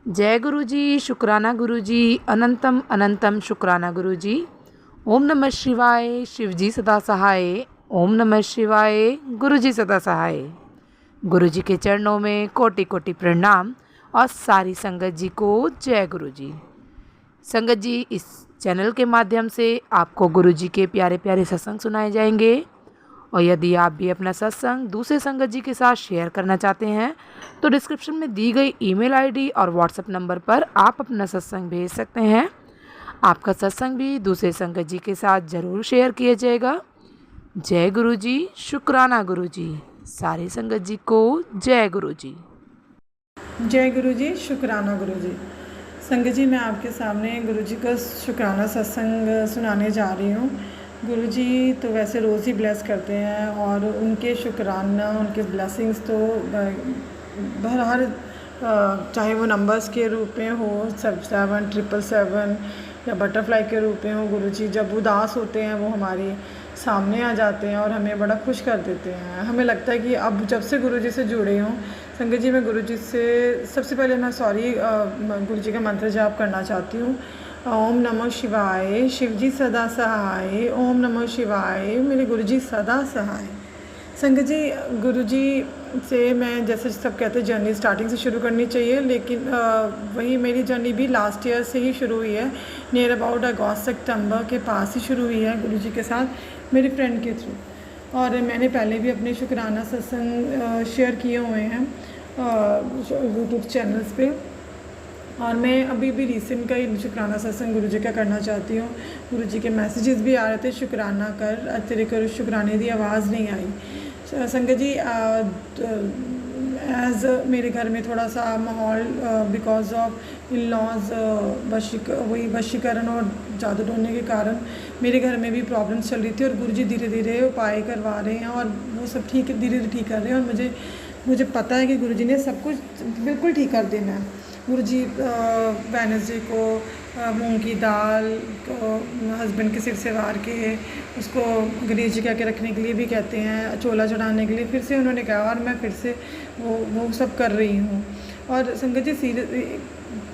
जय गुरु जी, शुक्राना गुरु जी, अनंतम अनंतम शुक्राना गुरु जी। ओम नमः शिवाय, शिव जी सदा सहाय। ओम नमः शिवाय, गुरु जी सदा सहाय। गुरु जी के चरणों में कोटि कोटि प्रणाम और सारी संगत जी को जय गुरु जी। संगत जी, इस चैनल के माध्यम से आपको गुरु जी के प्यारे प्यारे सत्संग सुनाए जाएंगे और यदि आप भी अपना सत्संग दूसरे संगत जी के साथ शेयर करना चाहते हैं तो डिस्क्रिप्शन में दी गई ईमेल आईडी और व्हाट्सएप नंबर पर आप अपना सत्संग भेज सकते हैं। आपका सत्संग भी दूसरे संगत जी के साथ ज़रूर शेयर किया जाएगा। जय गुरु जी, शुक्राना गुरु जी। सारी संगत जी को जय गुरु जी। जय गुरु जी, शुक्राना गुरु जी। संगत जी, मैं आपके सामने गुरु जी का शुक्राना सत्संग सुनाने जा रही हूँ। गुरु जी तो वैसे रोज़ ही ब्लेस करते हैं और उनके शुक्राना, उनके ब्लेसिंग्स तो हर चाहे वो नंबर्स के रूप में हो, 777 या बटरफ्लाई के रूप में हो। गुरु जी जब उदास होते हैं वो हमारी सामने आ जाते हैं और हमें बड़ा खुश कर देते हैं। हमें लगता है कि अब जब से गुरु जी से जुड़े हों, संगत जी मैं गुरु जी से सबसे पहले मैं गुरु जी का मंत्र जाप करना चाहती हूँ। ओम नमः शिवाय, शिव जी सदा सहाय। ओम नमः शिवाय, मेरे गुरु जी सदा सहाय। संगत जी, गुरु जी से मैं जैसे सब कहते हैं जर्नी स्टार्टिंग से शुरू करनी चाहिए, लेकिन वही मेरी जर्नी भी लास्ट ईयर से ही शुरू हुई है। नियर अबाउट अगस्त सितंबर के पास ही शुरू हुई है गुरु जी के साथ, मेरी फ्रेंड के थ्रू। और मैंने पहले भी अपने शुक्राना सत्संग शेयर किए हुए हैं यूट्यूब चैनल्स पे, और मैं अभी भी रिसेंट का ही शुक्राना सत्संग गुरु जी का करना चाहती हूँ। गुरु जी के मैसेजेस भी आ रहे थे, शुक्राना कर तेरे कर शुक्राने की आवाज़ नहीं आई। संगत जी, एज़ मेरे घर में थोड़ा सा माहौल बिकॉज ऑफ इन लॉज वशीकरण और जादू टोने के कारण मेरे घर में भी प्रॉब्लम्स चल रही थी, और गुरु जी धीरे धीरे उपाय करवा रहे हैं और वो सब धीरे धीरे ठीक कर रहे हैं। और मुझे पता है कि गुरु जी ने सब कुछ बिल्कुल ठीक कर देना है। गुरु जी वेडनेसडे को मूंग की दाल को हस्बैंड के सिर से वार के उसको गणेश जी के आगे रखने के लिए भी कहते हैं, चोला चढ़ाने के लिए फिर से उन्होंने कहा, और मैं फिर से वो सब कर रही हूँ। और संगत जी,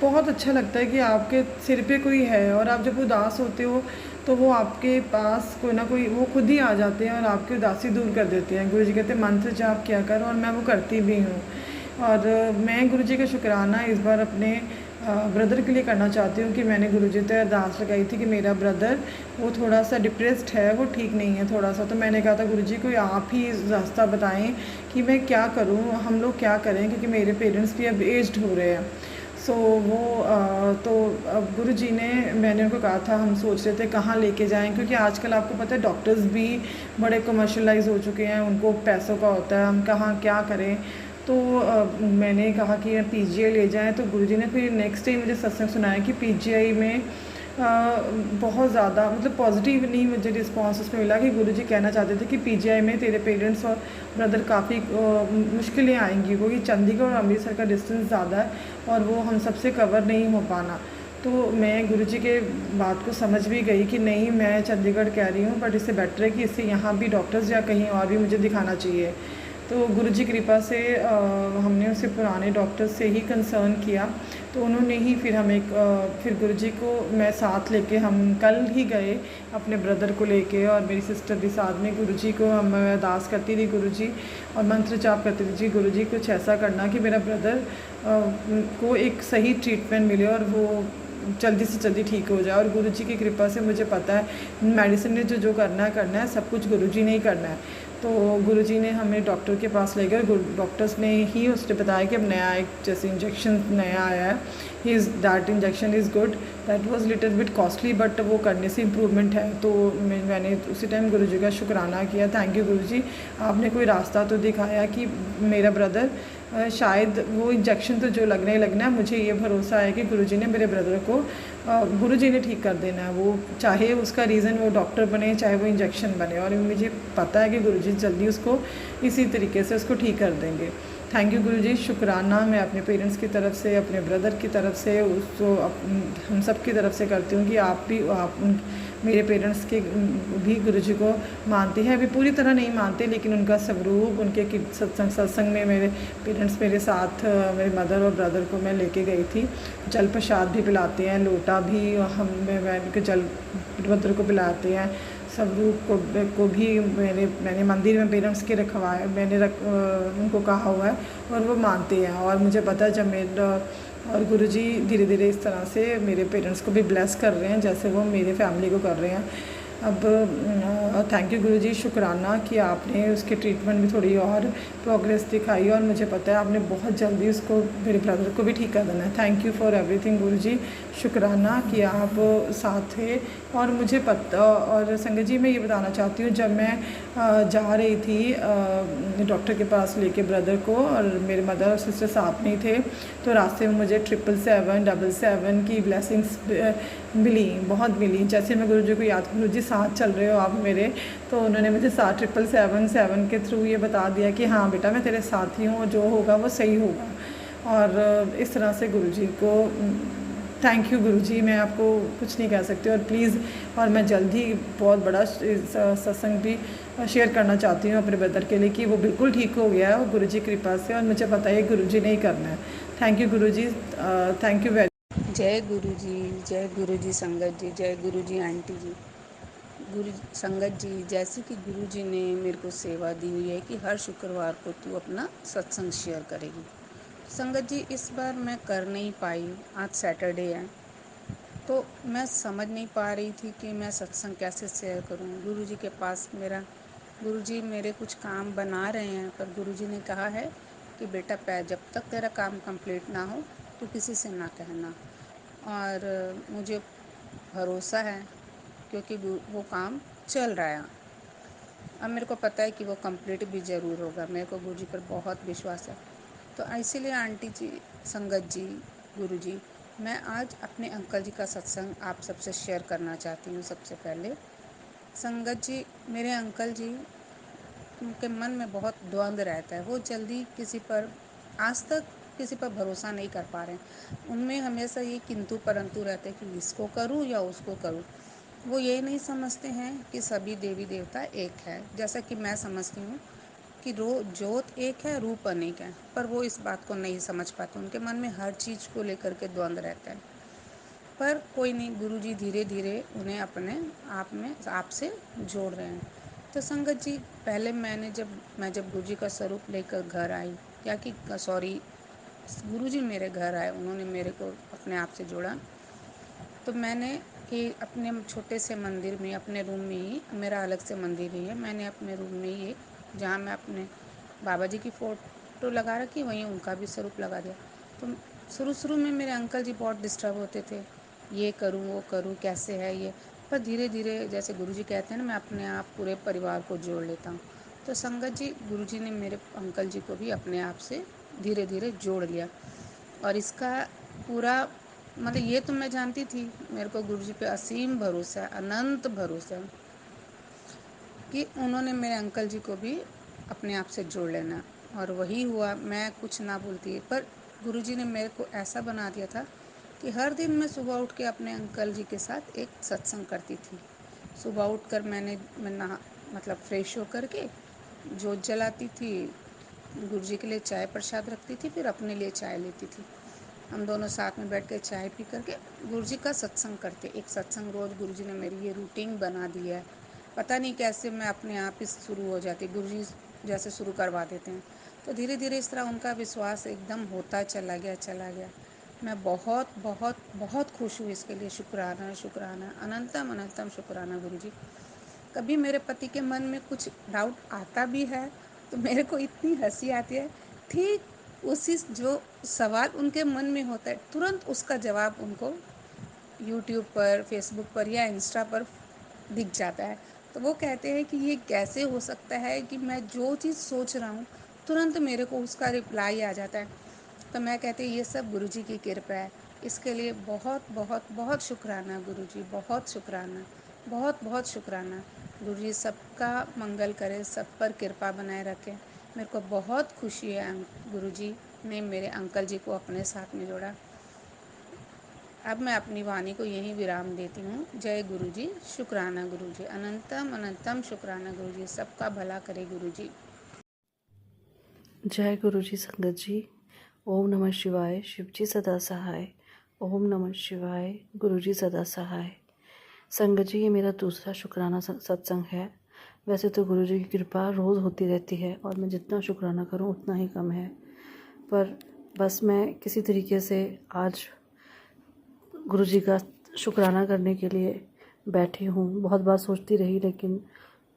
बहुत अच्छा लगता है कि आपके सिर पे कोई है, और आप जब उदास होते हो तो वो आपके पास कोई ना कोई वो खुद ही आ जाते हैं और आपकी उदासी दूर कर देते हैं। गुरु जी कहते हैं मंत्र जाप किया कर, और मैं वो करती भी हूँ। और मैं गुरु जी का शुक्राना इस बार अपने ब्रदर के लिए करना चाहती हूँ कि मैंने गुरु जी से अरदास लगाई थी कि मेरा ब्रदर वो थोड़ा सा डिप्रेस्ड है, वो ठीक नहीं है थोड़ा सा। तो मैंने कहा था गुरु जी कोई आप ही रास्ता बताएं कि मैं क्या करूँ, हम लोग क्या करें, क्योंकि मेरे पेरेंट्स भी अब एज्ड हो रहे हैं। सो गुरु जी ने, मैंने उनको कहा था, हम सोच रहे थे कहाँ लेके जाएं, क्योंकि आजकल आपको पता है डॉक्टर्स भी बड़े कमर्शलाइज हो चुके हैं, उनको पैसों का होता है, हम कहाँ क्या करें। तो मैंने कहा कि पीजीआई ले जाएं। तो गुरुजी ने फिर नेक्स्ट डे मुझे सत्संग सुनाया कि पीजीआई में बहुत ज़्यादा मतलब पॉजिटिव नहीं मुझे रिस्पांस उसमें मिला, कि गुरुजी कहना चाहते थे कि पीजीआई में तेरे पेरेंट्स और ब्रदर काफ़ी मुश्किलें आएंगी, क्योंकि चंडीगढ़ और अमृतसर का डिस्टेंस ज़्यादा है और वो हम सबसे कवर नहीं हो पाना। तो मैं गुरुजी के बात को समझ भी गई कि नहीं, मैं चंडीगढ़ कह रही हूँ, बट इससे बेटर है कि इससे यहाँ भी डॉक्टर्स या कहीं और भी मुझे दिखाना चाहिए। तो गुरु जी कृपा से हमने उसे पुराने डॉक्टर से ही कंसर्न किया, तो उन्होंने ही फिर हमें फिर गुरु जी को मैं साथ लेके हम कल ही गए अपने ब्रदर को लेके, और मेरी सिस्टर भी साथ में। गुरु जी को हम अरदास करती थी गुरु जी, और मंत्र जाप करती थी, जी गुरु जी कुछ ऐसा करना कि मेरा ब्रदर को एक सही ट्रीटमेंट मिले और वो जल्दी से जल्दी ठीक हो जाए। और गुरु जी की कृपा से मुझे पता है मेडिसिन ने जो करना है सब कुछ गुरु जी ने ही करना है। तो गुरु जी ने हमें डॉक्टर के पास ले गए, डॉक्टर्स ने ही उसने बताया कि अब नया एक जैसे इंजेक्शन नया आया है, that injection is good, that was little bit costly, but वो करने से इम्प्रूवमेंट है। तो मैंने उसी टाइम गुरु जी का शुक्राना किया, थैंक यू गुरु जी, आपने कोई रास्ता तो दिखाया कि मेरा ब्रदर शायद वो इंजेक्शन तो जो लगना ही लगना है, मुझे ये भरोसा है कि गुरुजी ने मेरे ब्रदर को गुरुजी ने ठीक कर देना है, वो चाहे उसका रीज़न वो डॉक्टर बने चाहे वो इंजेक्शन बने, और मुझे पता है कि गुरुजी जल्दी उसको इसी तरीके से उसको ठीक कर देंगे। थैंक यू गुरुजी, शुक्राना मैं अपने पेरेंट्स की तरफ से, अपने ब्रदर की तरफ से, उसको हम सब की तरफ से करती हूँ कि आप भी मेरे पेरेंट्स के भी गुरुजी को मानते हैं, अभी पूरी तरह नहीं मानते, लेकिन उनका स्वरूप, उनके सत्संग में मेरे पेरेंट्स मेरे साथ, मेरे मदर और ब्रदर को मैं लेके गई थी। जल प्रसाद भी पिलाते हैं, लोटा भी हम मैं उनके जल ब्रदर को पिलाते हैं। स्वरूप को भी मैंने मंदिर में पेरेंट्स के रखवाया, उनको कहा हुआ है और वो मानते हैं। और मुझे पता है जब मेरा और गुरुजी धीरे धीरे इस तरह से मेरे पेरेंट्स को भी ब्लेस कर रहे हैं जैसे वो मेरे फैमिली को कर रहे हैं। अब थैंक यू गुरुजी, शुक्राना कि आपने उसके ट्रीटमेंट में थोड़ी और प्रोग्रेस दिखाई और मुझे पता है आपने बहुत जल्दी उसको, मेरे ब्रदर को भी ठीक कर देना है। थैंक यू फॉर एवरीथिंग गुरुजी, शुक्राना कि आप साथ थे। और मुझे पता, और संगत जी मैं ये बताना चाहती हूँ, जब मैं जा रही थी डॉक्टर के पास लेके ब्रदर को, और मेरे मदर और सिस्टर साथ में ही थे, तो रास्ते में मुझे 777 की ब्लेसिंग्स मिली, बहुत मिली। जैसे मैं गुरुजी को याद, गुरुजी साथ चल रहे हो आप मेरे, तो उन्होंने मुझे 777 के थ्रू ये बता दिया कि हाँ बेटा मैं तेरे साथ ही हूँ और जो होगा वो सही होगा। और इस तरह से गुरुजी को थैंक यू गुरुजी, मैं आपको कुछ नहीं कह सकती। और प्लीज़, और मैं जल्द ही बहुत बड़ा सत्संग भी शेयर करना चाहती हूँ अपने ब्रदर के लिए कि वो बिल्कुल ठीक हो गया है और गुरुजी की कृपा से, और मुझे पता है गुरुजी ने ही करना है। Thank you Guruji, thank you very. जय गुरु जी संगत जी, जय गुरु जी आंटी जी। गुरु संगत जी, जैसे कि गुरु जी ने मेरे को सेवा दी हुई है कि हर शुक्रवार को तू अपना सत्संग शेयर करेगी। संगत जी, इस बार मैं कर नहीं पाई, आज सैटरडे है, तो मैं समझ नहीं पा रही थी कि मैं सत्संग कैसे शेयर करूं। गुरु जी के पास गुरु जी मेरे कुछ काम बना रहे हैं, पर गुरु जी ने कहा है कि बेटा जब तक तेरा काम कंप्लीट ना हो तो किसी से ना कहना। और मुझे भरोसा है क्योंकि वो काम चल रहा है। अब मेरे को पता है कि वो कंप्लीट भी ज़रूर होगा, मेरे को गुरु जी पर बहुत विश्वास है। तो इसीलिए आंटी जी, संगत जी, गुरु जी, मैं आज अपने अंकल जी का सत्संग आप सबसे शेयर करना चाहती हूँ। सबसे पहले संगत जी, मेरे अंकल जी, उनके मन में बहुत द्वंद्व रहता है। वो जल्दी आज तक किसी पर भरोसा नहीं कर पा रहे हैं। उनमें हमेशा ये किंतु परंतु रहते हैं कि इसको करूं या उसको करूं। वो ये नहीं समझते हैं कि सभी देवी देवता एक है, जैसा कि मैं समझती हूँ कि ज्योत एक है, रूप अनेक है, पर वो इस बात को नहीं समझ पाते। उनके मन में हर चीज़ को लेकर के द्वंद्व रहता है। पर कोई नहीं, गुरुजी धीरे धीरे उन्हें अपने आप से जोड़ रहे हैं। तो संगत जी, पहले मैं जब गुरुजी का स्वरूप लेकर घर आई, क्या कि सॉरी, गुरुजी मेरे घर आए, उन्होंने मेरे को अपने आप से जोड़ा। तो मैंने अपने छोटे से मंदिर में, अपने रूम में ही, मेरा अलग से मंदिर ही है, मैंने अपने रूम में ही जहाँ मैं अपने बाबा जी की फ़ोटो लगा रखी, वहीं उनका भी स्वरूप लगा दिया। तो शुरू में मेरे अंकल जी बहुत डिस्टर्ब होते थे, ये करूँ वो करूँ, कैसे है ये। पर धीरे धीरे, जैसे गुरुजी कहते हैं ना, मैं अपने आप पूरे परिवार को जोड़ लेता हूँ। तो संगत जी, गुरुजी ने मेरे अंकल जी को भी अपने आप से धीरे धीरे जोड़ लिया। और इसका पूरा मतलब, ये तो मैं जानती थी, मेरे को गुरुजी पे असीम भरोसा है, अनंत भरोसा है कि उन्होंने मेरे अंकल जी को भी अपने आप से जोड़ लेना। और वही हुआ, मैं कुछ ना बोलती, पर गुरुजी ने मेरे को ऐसा बना दिया था कि हर दिन मैं सुबह उठ के अपने अंकल जी के साथ एक सत्संग करती थी। सुबह उठकर मैं नहा मतलब फ्रेश होकर के जोत जलाती थी, गुरुजी के लिए चाय प्रसाद रखती थी, फिर अपने लिए चाय लेती थी। हम दोनों साथ में बैठ के चाय पी करके गुरुजी का सत्संग करते। एक सत्संग रोज़ गुरुजी ने मेरी ये रूटीन बना दी है। पता नहीं कैसे मैं अपने आप ही शुरू हो जाती, गुरुजी जैसे शुरू करवा देते हैं। तो धीरे धीरे इस तरह उनका विश्वास एकदम होता चला गया। मैं बहुत बहुत बहुत खुश हूँ इसके लिए। शुक्राना शुक्राना, अनंतम अनंतम शुक्राना गुरुजी। कभी मेरे पति के मन में कुछ डाउट आता भी है तो मेरे को इतनी हंसी आती है। ठीक उसी जो सवाल उनके मन में होता है, तुरंत उसका जवाब उनको यूट्यूब पर, फेसबुक पर या इंस्टा पर दिख जाता है। तो वो कहते हैं कि ये कैसे हो सकता है कि मैं जो चीज़ सोच रहा हूँ तुरंत मेरे को उसका रिप्लाई आ जाता है। तो मैं कहती हूँ ये सब गुरुजी की कृपा है। इसके लिए बहुत बहुत बहुत शुक्राना गुरुजी, बहुत शुक्राना, बहुत बहुत शुक्राना। गुरुजी सबका मंगल करे, सब पर कृपा बनाए रखें। मेरे को बहुत खुशी है गुरुजी ने मेरे अंकल जी को अपने साथ में जोड़ा। अब मैं अपनी वाणी को यहीं विराम देती हूँ। जय गुरु जी, शुक्राना गुरु जी, अनंतम अनंतम शुक्राना गुरु जी, सबका भला करे गुरु जी। जय गुरु जी संगत जी। ओम नमः शिवाय। शिव जी सदा सहाय। ओम नमः शिवाय। गुरु जी सदा सहाय। संगत जी, ये मेरा दूसरा शुक्राना सत्संग है। वैसे तो गुरु जी की कृपा रोज़ होती रहती है और मैं जितना शुक्राना करूं उतना ही कम है, पर बस मैं किसी तरीके से आज गुरु जी का शुक्राना करने के लिए बैठी हूँ। बहुत बार सोचती रही लेकिन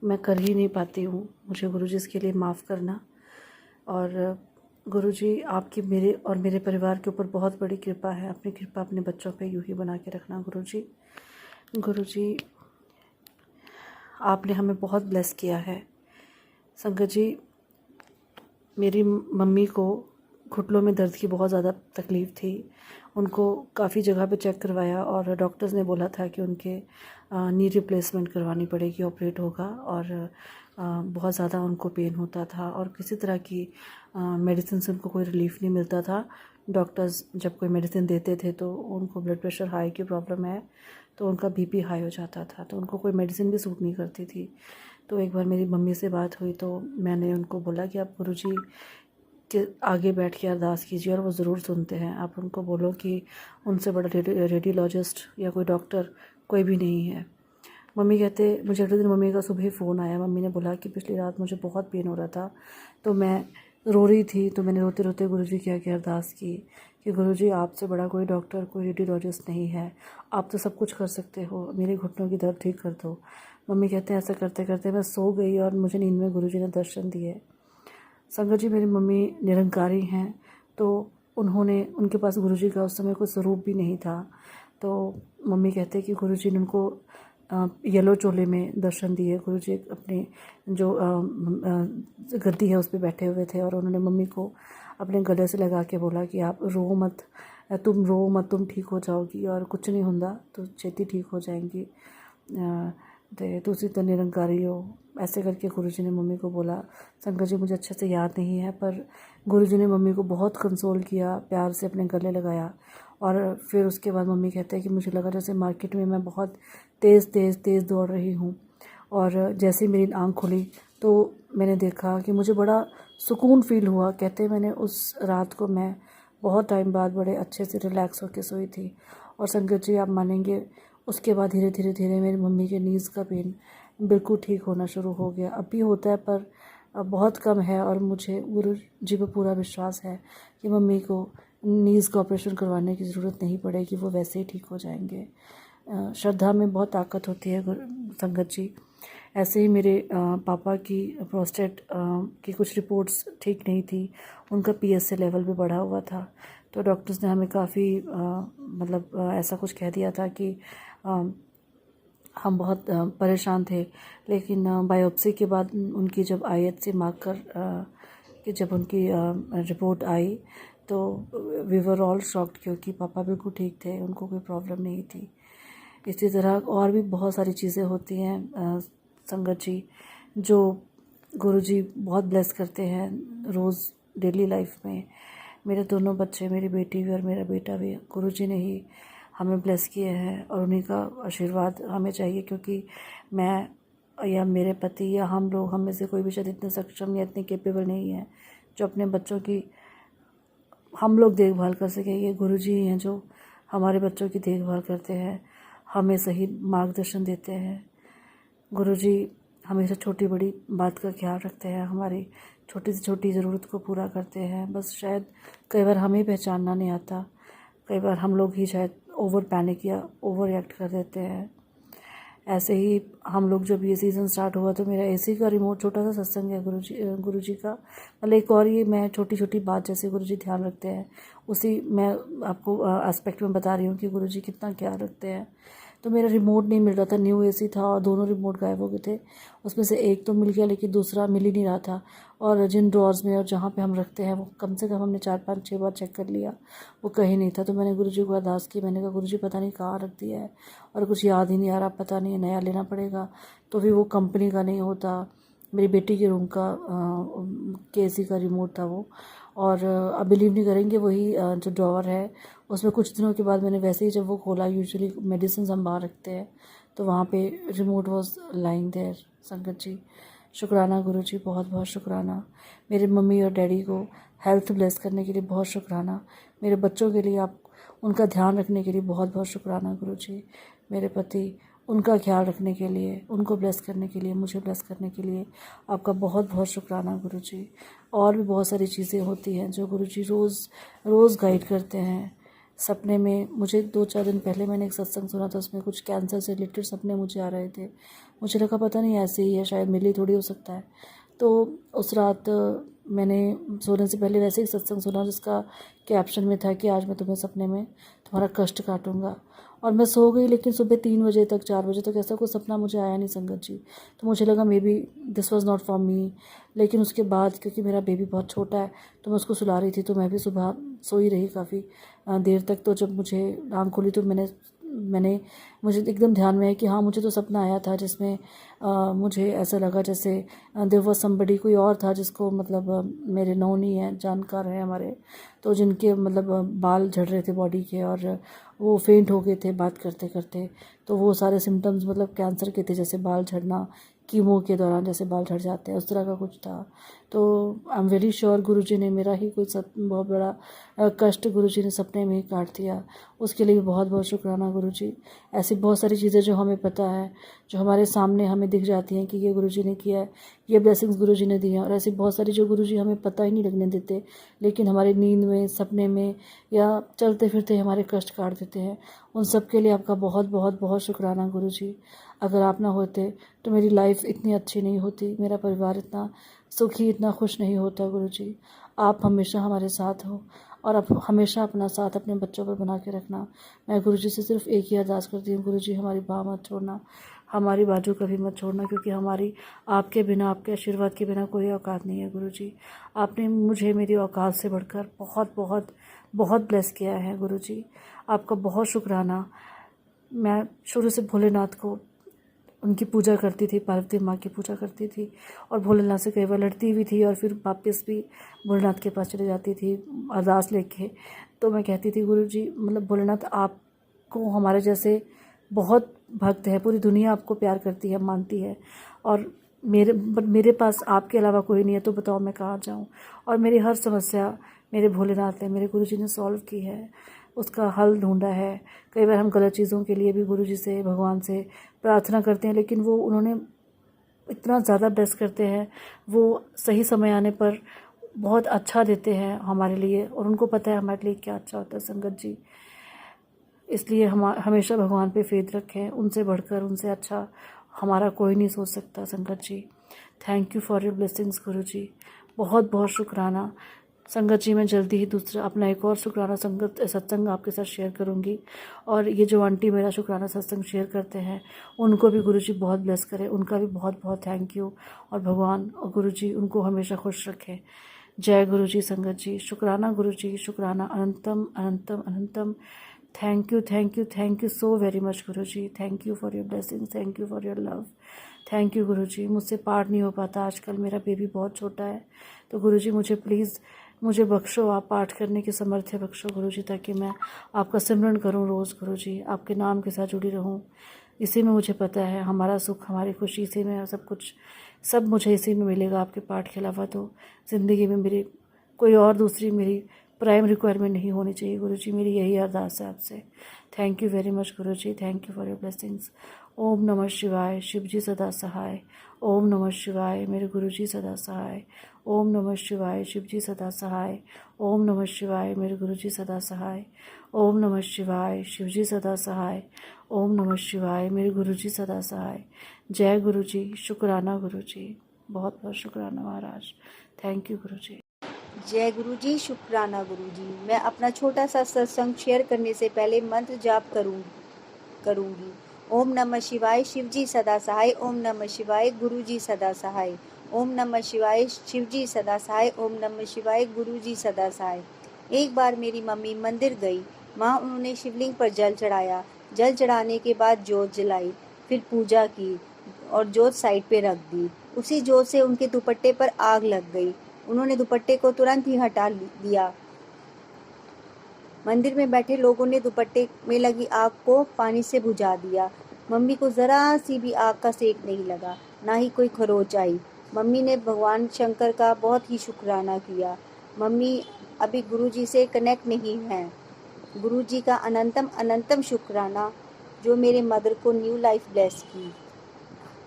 मैं कर ही नहीं पाती हूँ। मुझे गुरु जी इसके लिए माफ़ करना। और गुरुजी, आपकी मेरे और मेरे परिवार के ऊपर बहुत बड़ी कृपा है। अपनी कृपा अपने बच्चों पे यूं ही बना के रखना गुरुजी। गुरुजी, आपने हमें बहुत ब्लेस किया है। संगत जी, मेरी मम्मी को घुटनों में दर्द की बहुत ज़्यादा तकलीफ़ थी। उनको काफ़ी जगह पे चेक करवाया और डॉक्टर्स ने बोला था कि उनके नी रिप्लेसमेंट करवानी पड़ेगी, ऑपरेट होगा। और बहुत ज़्यादा उनको पेन होता था और किसी तरह की मेडिसिन से उनको कोई रिलीफ़ नहीं मिलता था। डॉक्टर्स जब कोई मेडिसिन देते थे तो उनको ब्लड प्रेशर हाई की प्रॉब्लम है, तो उनका बीपी हाई हो जाता था, तो उनको कोई मेडिसिन भी सूट नहीं करती थी। तो एक बार मेरी मम्मी से बात हुई तो मैंने उनको बोला कि आप गुरुजी के आगे बैठ के अरदास कीजिए और वो ज़रूर सुनते हैं। आप उनको बोलो कि उनसे बड़ा रेडियोलॉजिस्ट या कोई डॉक्टर कोई भी नहीं है। मम्मी कहते, मुझे अगले दिन मम्मी का सुबह फ़ोन आया। मम्मी ने बोला कि पिछली रात मुझे बहुत पेन हो रहा था, तो मैं रो रही थी, तो मैंने रोते रोते गुरुजी के आगे अरदास की कि गुरुजी, आपसे बड़ा कोई डॉक्टर कोई रेडियोलॉजिस्ट नहीं है, आप तो सब कुछ कर सकते हो, मेरे घुटनों की दर्द ठीक कर दो। मम्मी कहते हैं ऐसा करते करते मैं सो गई और मुझे नींद में गुरुजी ने दर्शन दिए। संगत जी, मेरी मम्मी निरंकारी हैं, तो उनके पास गुरुजी का उस समय कोई स्वरूप भी नहीं था। तो मम्मी कहते हैं कि गुरुजी ने उनको येलो चोले में दर्शन दिए। गुरुजी अपने जो गद्दी है उस पर बैठे हुए थे और उन्होंने मम्मी को अपने गले से लगा के बोला कि आप रो मत, तुम ठीक हो जाओगी और कुछ नहीं होगा, तो छेती ठीक हो जाएंगी, ते तुसी तो निरंकारी हो। ऐसे करके गुरुजी ने मम्मी को बोला। संगत जी, मुझे अच्छे से याद नहीं है, पर गुरुजी ने मम्मी को बहुत कंसोल किया, प्यार से अपने गले लगाया। और फिर उसके बाद मम्मी कहते हैं कि मुझे लगा जैसे मार्केट में मैं बहुत तेज़ दौड़ रही हूँ। और जैसे ही मेरी आँख खुली तो मैंने देखा कि मुझे बड़ा सुकून फ़ील हुआ। कहते हैं मैंने उस रात को मैं बहुत टाइम बाद बड़े अच्छे से रिलैक्स होकर सोई थी। और संगत जी, आप मानेंगे, उसके बाद धीरे धीरे मेरी मम्मी के नीज़ का पेन बिल्कुल ठीक होना शुरू हो गया। अब भी होता है पर अब बहुत कम है और मुझे गुरु जी पर पूरा विश्वास है कि मम्मी को नीज़ का ऑपरेशन करवाने की ज़रूरत नहीं पड़ेगी, वो वैसे ही ठीक हो जाएंगे। श्रद्धा में बहुत ताकत होती है संगत जी। ऐसे ही मेरे पापा की प्रोस्टेट की कुछ रिपोर्ट्स ठीक नहीं थी, उनका PSA लेवल भी बढ़ा हुआ था। तो डॉक्टर्स ने हमें काफ़ी ऐसा कुछ कह दिया था कि हम बहुत परेशान थे। लेकिन बायोप्सी के बाद उनकी जब IHC मार्कर कि जब उनकी रिपोर्ट आई तो वी वर ऑल शॉक्ड, क्योंकि पापा बिल्कुल ठीक थे, उनको कोई प्रॉब्लम नहीं थी। इसी तरह और भी बहुत सारी चीज़ें होती हैं संगत जी, जो गुरुजी बहुत ब्लेस करते हैं रोज़ डेली लाइफ में। मेरे दोनों बच्चे, मेरी बेटी भी और मेरा बेटा भी, गुरुजी ने ही हमें ब्लेस किए हैं और उन्हीं का आशीर्वाद हमें चाहिए। क्योंकि मैं या मेरे पति या हम लोग, हम में से कोई भी शायद इतने सक्षम या इतने कैपेबल नहीं है जो अपने बच्चों की हम लोग देखभाल कर सकें। ये गुरुजी ही हैं जो हमारे बच्चों की देखभाल करते हैं, हमें सही मार्गदर्शन देते हैं। गुरुजी हमेशा छोटी बड़ी बात का ख्याल रखते हैं, हमारी छोटी से छोटी ज़रूरत को पूरा करते हैं। बस शायद कई बार हमें पहचानना नहीं आता, कई बार हम लोग ही शायद ओवर पैनिक या ओवर रिएक्ट कर देते हैं। ऐसे ही हम लोग जब ये सीज़न स्टार्ट हुआ तो मेरा AC का रिमोट, छोटा सा सत्संग है गुरुजी का, मतलब एक और ये मैं छोटी छोटी बात जैसे गुरुजी ध्यान रखते हैं, उसी मैं आपको एस्पेक्ट में बता रही हूँ कि गुरुजी कितना ख्याल रखते हैं। तो मेरा रिमोट नहीं मिल रहा था, न्यू AC था और दोनों रिमोट गायब हो गए थे। उसमें से एक तो मिल गया लेकिन दूसरा मिल ही नहीं रहा था। और जिन ड्रॉर्स में और जहाँ पे हम रखते हैं वो कम से कम हमने 4-5-6 बार चेक कर लिया, वो कहीं नहीं था। तो मैंने गुरुजी को अरदास की, मैंने कहा गुरुजी पता नहीं कहाँ रख दिया है और कुछ याद ही नहीं आ रहा, पता नहीं, नया लेना पड़ेगा। तो फिर वो कंपनी का नहीं होता, मेरी बेटी के रूम का KC का रिमोट था वो, और आप बिलीव नहीं करेंगे, वही जो ड्रॉवर है उसमें कुछ दिनों के बाद मैंने वैसे ही जब वो खोला, यूजुअली मेडिसिन हम बाहर रखते हैं, तो वहाँ पे रिमोट वॉज लाइंग देयर। संगत जी शुक्राना गुरु जी, बहुत बहुत शुक्राना। मेरे मम्मी और डैडी को हेल्थ ब्लेस करने के लिए बहुत शुक्राना। मेरे बच्चों के लिए आप उनका ध्यान रखने के लिए बहुत बहुत शुक्राना गुरु जी। मेरे पति, उनका ख्याल रखने के लिए, उनको ब्लेस करने के लिए, मुझे ब्लेस करने के लिए आपका बहुत बहुत शुक्राना गुरु जी। और भी बहुत सारी चीज़ें होती हैं जो गुरु जी रोज़ गाइड करते हैं। सपने में मुझे 2-4 दिन पहले मैंने एक सत्संग सुना था, उसमें कुछ कैंसर से रिलेटेड सपने मुझे आ रहे थे। मुझे लगा पता नहीं ऐसे ही है, शायद मेरे लिए थोड़ी हो सकता है। तो उस रात मैंने सोने से पहले वैसे ही सत्संग सुना जिसका कैप्शन में था कि आज मैं तुम्हें सपने में तुम्हारा कष्ट काटूंगा। और मैं सो गई, लेकिन सुबह 3 बजे तक 4 बजे तक ऐसा कोई सपना मुझे आया नहीं संगत जी। तो मुझे लगा may be this was not for me. लेकिन उसके बाद क्योंकि मेरा बेबी बहुत छोटा है तो मैं उसको सुला रही थी, तो मैं भी सुबह सोई रही काफ़ी देर तक। तो जब मुझे आँख खुली तो मैंने मुझे एकदम ध्यान में है कि हाँ, मुझे तो सपना आया था जिसमें मुझे ऐसा लगा जैसे देयर वाज समबडी, कोई और था जिसको मतलब मेरे नोन ही हैं, जानकार हैं हमारे, तो जिनके मतलब बाल झड़ रहे थे बॉडी के और वो फेंट हो गए थे बात करते करते। तो वो सारे सिम्टम्स मतलब कैंसर के थे, जैसे बाल झड़ना, कीमो के दौरान जैसे बाल झड़ जाते हैं, उस तरह का कुछ था। तो आई एम वेरी श्योर गुरुजी ने मेरा ही कोई बहुत बड़ा कष्ट गुरुजी ने सपने में ही काट दिया। उसके लिए भी बहुत बहुत शुक्राना गुरुजी। ऐसी बहुत सारी चीज़ें जो हमें पता है, जो हमारे सामने हमें दिख जाती हैं कि ये गुरुजी ने किया है, ये ब्लेसिंग्स गुरुजी ने दी हैं। और ऐसी बहुत सारी जो गुरुजी हमें पता ही नहीं लगने देते, लेकिन हमारी नींद में, सपने में या चलते फिरते हमारे कष्ट काट देते हैं। उन सब के लिए आपका बहुत बहुत बहुत शुक्राना गुरुजी। अगर आप ना होते तो मेरी लाइफ इतनी अच्छी नहीं होती, मेरा परिवार इतना सुखी, इतना खुश नहीं होता गुरुजी। आप हमेशा हमारे साथ हो और आप हमेशा अपना साथ अपने बच्चों पर बना के रखना। मैं गुरुजी से सिर्फ एक ही अरदास करती हूँ, गुरुजी हमारी बाह मत छोड़ना, हमारी बाजू कभी मत छोड़ना, क्योंकि हमारी आपके बिना, आपके आशीर्वाद के बिना कोई औकात नहीं है गुरुजी। आपने मुझे मेरी औकात से बढ़कर बहुत बहुत बहुत ब्लेस किया है गुरुजी। आपका बहुत शुक्राना। मैं शुरू से भोलेनाथ को, उनकी पूजा करती थी, पार्वती माँ की पूजा करती थी और भोलेनाथ से कई बार लड़ती भी थी और फिर वापस भी भोलेनाथ के पास चली जाती थी अरदास लेके। तो मैं कहती थी गुरुजी, मतलब भोलेनाथ आपको, हमारे जैसे बहुत भक्त हैं, पूरी दुनिया आपको प्यार करती है, मानती है, और मेरे पास आपके अलावा कोई नहीं है, तो बताओ मैं कहाँ जाऊँ। और मेरी हर समस्या मेरे भोलेनाथ ने, मेरे गुरुजी ने सॉल्व की है, उसका हल ढूंढा है। कई बार हम गलत चीज़ों के लिए भी गुरुजी से, भगवान से प्रार्थना करते हैं, लेकिन वो उन्होंने इतना ज़्यादा बेस्ट करते हैं, वो सही समय आने पर बहुत अच्छा देते हैं हमारे लिए, और उनको पता है हमारे लिए क्या अच्छा होता है संगत जी। इसलिए हम हमेशा भगवान पे फेथ रखें, उनसे बढ़कर, उनसे अच्छा हमारा कोई नहीं सोच सकता संगत जी। Thank you for your blessings Guruji, बहुत बहुत शुक्राना संगत जी। मैं जल्दी ही दूसरा अपना एक और शुक्राना सत्संग आपके साथ शेयर करूंगी। और ये जो आंटी मेरा शुक्राना सत्संग शेयर करते हैं, उनको भी गुरुजी बहुत ब्लेस करें, उनका भी बहुत बहुत थैंक यू। और भगवान और गुरुजी उनको हमेशा खुश रखें। जय गुरुजी संगत जी। शुक्राना गुरुजी, शुक्राना अनंतम अनंतम अनंतम। Thank you so very much Guruji. Thank you for your blessing, thank you for your love, thank you Guruji. मुझसे पाठ नहीं हो पाता आजकल, मेरा बेबी बहुत छोटा है, तो गुरुजी मुझे प्लीज़ मुझे बख्शो, आप पाठ करने की समर्थ्य बख्शो गुरुजी, ताकि मैं आपका सिमरन करूं रोज़ गुरुजी, आपके नाम के साथ जुड़ी रहूं। इसी में मुझे पता है हमारा सुख, हमारी खुशी इसी में है, सब कुछ सब मुझे इसी में मिलेगा आपके पाठ के अलावा। तो ज़िंदगी में मेरी कोई और दूसरी मेरी प्राइम रिक्वायरमेंट नहीं होनी चाहिए गुरुजी, मेरी यही अरदास है आपसे। Thank you very much Guruji, thank you for your blessings. ओम नमः शिवाय, शिव जी सदा सहाय। ओम नमः शिवाय, मेरे गुरुजी सदा सहाय। ओम नमः शिवाय, शिव जी सदा सहाय। ओम नमः शिवाय, मेरे गुरुजी सदा सहाय। ओम नमः शिवाय, शिव जी सदा सहाय। ओम नमः शिवाय, मेरे गुरुजी सदा सहाय। जय गुरुजी, शुक्राना गुरुजी, बहुत बहुत शुक्राना महाराज। थैंक यू गुरुजी। जय गुरुजी, शुक्राना गुरुजी। मैं अपना छोटा सा सत्संग शेयर करने से पहले मंत्र जाप करूंगी। ओम नमः शिवाय, शिव जी सदा सहाय। ओम नमः शिवाय, गुरुजी सदा सहाय। ओम नमः शिवाय, शिव जी सदा सहाय। ओम नमः शिवाय, गुरुजी सदा सहाय। एक बार मेरी मम्मी मंदिर गई, वहाँ उन्होंने शिवलिंग पर जल चढ़ाया। जल चढ़ाने के बाद जोत जलाई, फिर पूजा की और जोत साइड पे रख दी। उसी जोत से उनके दुपट्टे पर आग लग गई। उन्होंने दुपट्टे को तुरंत ही हटा दिया। मंदिर में बैठे लोगों ने दुपट्टे में लगी आग को पानी से बुझा दिया। मम्मी को ज़रा सी भी आग का सेक नहीं लगा, ना ही कोई खरोच आई। मम्मी ने भगवान शंकर का बहुत ही शुक्राना किया। मम्मी अभी गुरुजी से कनेक्ट नहीं हैं। गुरुजी का अनंतम अनंतम शुक्राना जो मेरे मदर को न्यू लाइफ ब्लेस की।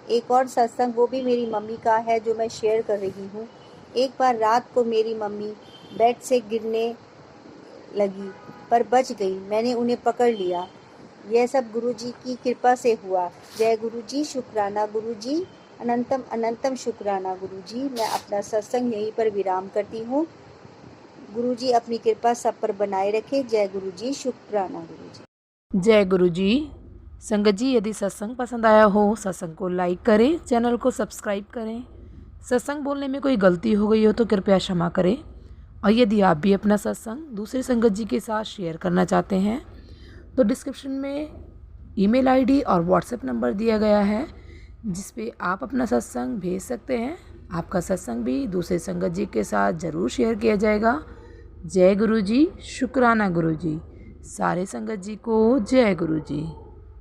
एक और सत्संग वो भी मेरी मम्मी का है जो मैं शेयर कर रही हूँ। एक बार रात को मेरी मम्मी बेड से गिरने लगी पर बच गई। मैंने उन्हें पकड़ लिया। यह सब गुरुजी की कृपा से हुआ। जय गुरुजी, शुक्राना गुरुजी, अनंतम अनंतम शुक्राना गुरुजी। मैं अपना सत्संग यहीं पर विराम करती हूँ। गुरुजी अपनी कृपा सब पर बनाए रखे। जय गुरुजी, शुक्राना गुरुजी। जय गुरुजी। संगत जी, यदि सत्संग पसंद आया हो, सत्संग को लाइक करें, चैनल को सब्सक्राइब करें। सत्संग बोलने में कोई गलती हो गई हो तो कृपया क्षमा करें। और यदि आप भी अपना सत्संग दूसरे संगत जी के साथ शेयर करना चाहते हैं तो डिस्क्रिप्शन में ईमेल आईडी और व्हाट्सएप नंबर दिया गया है जिस पे आप अपना सत्संग भेज सकते हैं। आपका सत्संग भी दूसरे संगत जी के साथ ज़रूर शेयर किया जाएगा। जय गुरुजी, शुक्राना गुरुजी। सारे संगत जी को जय गुरुजी।